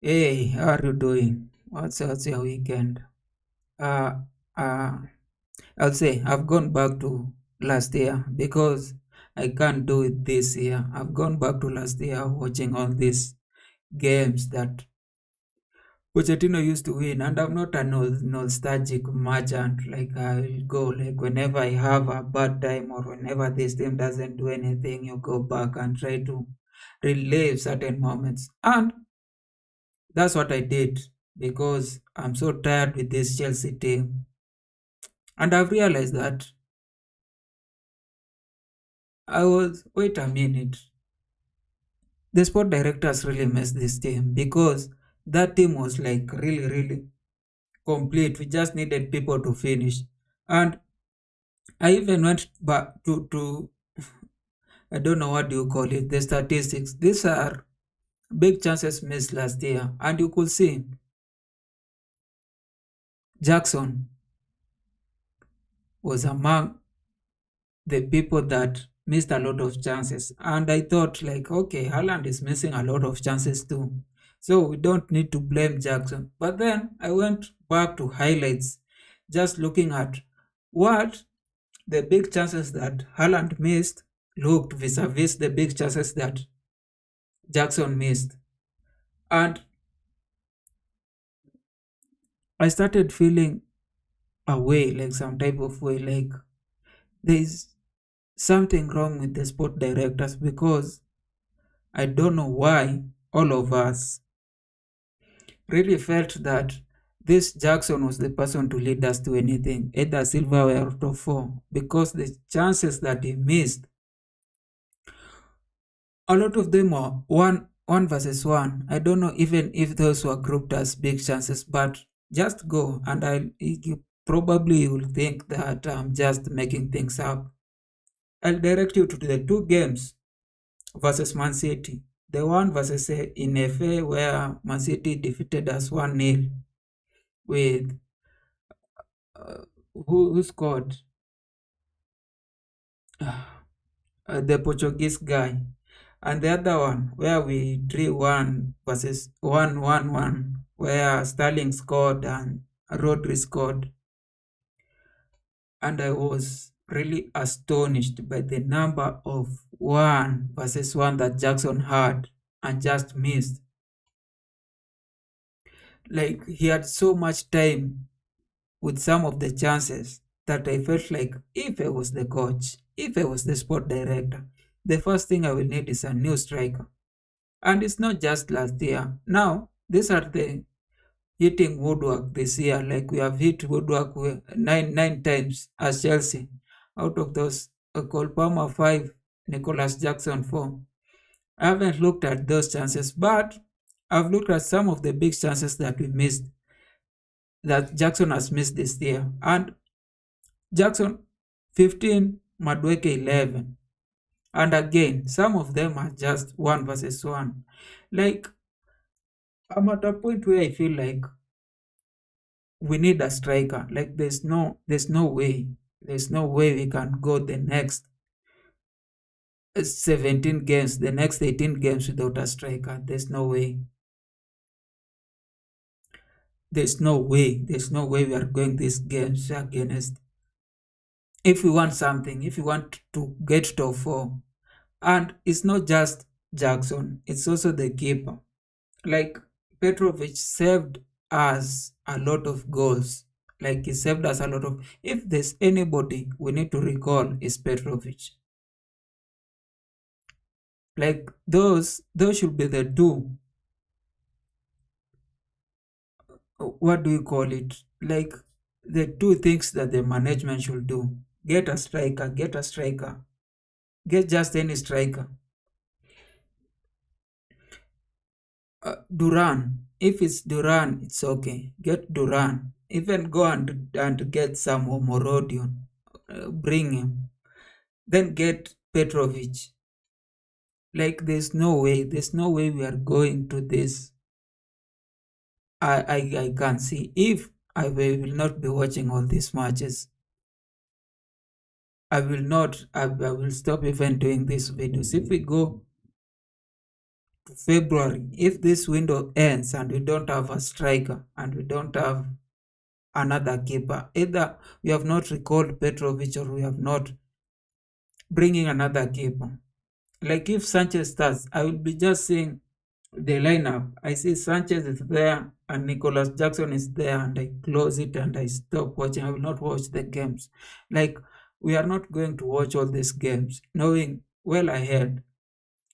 Hey, how are you doing? What's your weekend? Uh, uh, I'll say I've gone back to last year because I can't do it this year. I've gone back to last year watching all these games that Pochettino used to win, and I'm not a nostalgic merchant. Like I'll go like whenever I have a bad time or whenever this team doesn't do anything, you go back and try to relive certain moments. And that's what I did because I'm so tired with this Chelsea team. And I've realized that wait a minute, the sport directors really messed this team because that team was like really complete. We just needed people to finish. And I even went back to I don't know what you call it, the statistics. These are big chances missed last year. And you could see Jackson was among the people that missed a lot of chances. And I thought, like, okay, Haaland is missing a lot of chances too. So we don't need to blame Jackson. But then I went back to highlights, just looking at what the big chances that Haaland missed looked vis-a-vis the big chances that Jackson missed. And I started feeling a way, like some type of way, like there's something wrong with the sport directors because I don't know why all of us really felt that this Jackson was the person to lead us to anything, either silverware or top four, because the chances that he missed, a lot of them are one versus one. I don't know even if those were grouped as big chances, but just go and you probably will think that I'm just making things up. I'll direct you to the two games versus Man City. The one versus in FA where Man City defeated us 1-0 with uh, who scored the Portuguese guy, and the other one where we drew 1 versus 1 where Sterling scored and Rodri scored, and I was really astonished by the number of 1 versus 1 that Jackson had and just missed. Like he had so much time with some of the chances that I felt like if I was the coach, if I was the sport director, the first thing I will need is a new striker. And it's not just last year. Now, these are the hitting woodwork this year. Like we have hit woodwork nine times as Chelsea. Out of those, Cole Palmer 5, Nicholas Jackson 4. I haven't looked at those chances, but I've looked at some of the big chances that we missed, that Jackson has missed this year. And Jackson 15, Madueke 11. And again, some of them are just 1 versus 1. Like, I'm at a point where I feel like we need a striker. Like, there's no way we can go the next 17 games, the next 18 games without a striker. There's no way. There's no way we are going these games against. If we want something, if we want to get top four, and it's not just Jackson, it's also the keeper. Like Petrovic saved us a lot of goals. Like he saved us a lot of. If there's anybody we need to recall is Petrovic. Like those should be the two. What do you call it? Like the two things that the management should do: get a striker, get just any striker. Duran. If it's Duran, it's okay. Get Duran. Even go and get some Morodion. Bring him. Then get Petrovic. Like there's no way we are going to this. I can't see. If I will not be watching all these matches, I will stop even doing these videos. If we go to February, if this window ends and we don't have a striker and we don't have another keeper, either we have not recalled Petrovic or we have not bringing another keeper. Like if Sanchez starts, I will be just seeing the lineup. I see Sanchez is there and Nicolas Jackson is there, and I close it and I stop watching. I will not watch the games. Like we are not going to watch all these games, knowing well ahead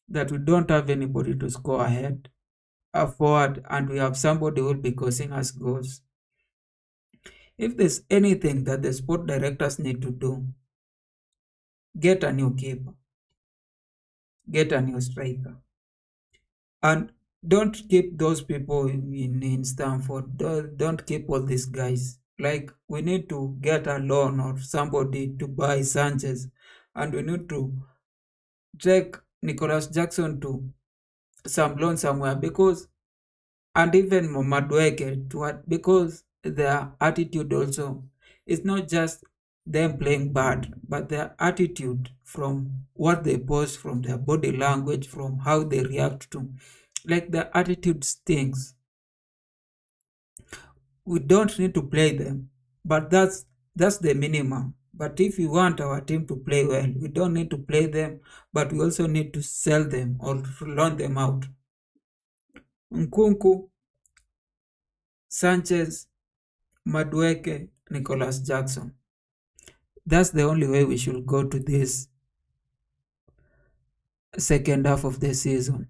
that we don't have anybody to score ahead, forward, and we have somebody who will be causing us goals. If there's anything that the sport directors need to do, get a new keeper, get a new striker, and don't keep those people in Stanford. Don't keep all these guys. Like we need to get a loan or somebody to buy Sanchez, and we need to take Nicholas Jackson to some loan somewhere, because and even Madueke to what, because their attitude also is not just them playing bad, but their attitude from what they post, from their body language, from how they react to, like their attitude stinks. We don't need to play them, but that's the minimum. But if we want our team to play well, we don't need to play them, but we also need to sell them or to loan them out. Nkunku, Sanchez, Madueke, Nicholas Jackson. That's the only way we should go to this second half of the season.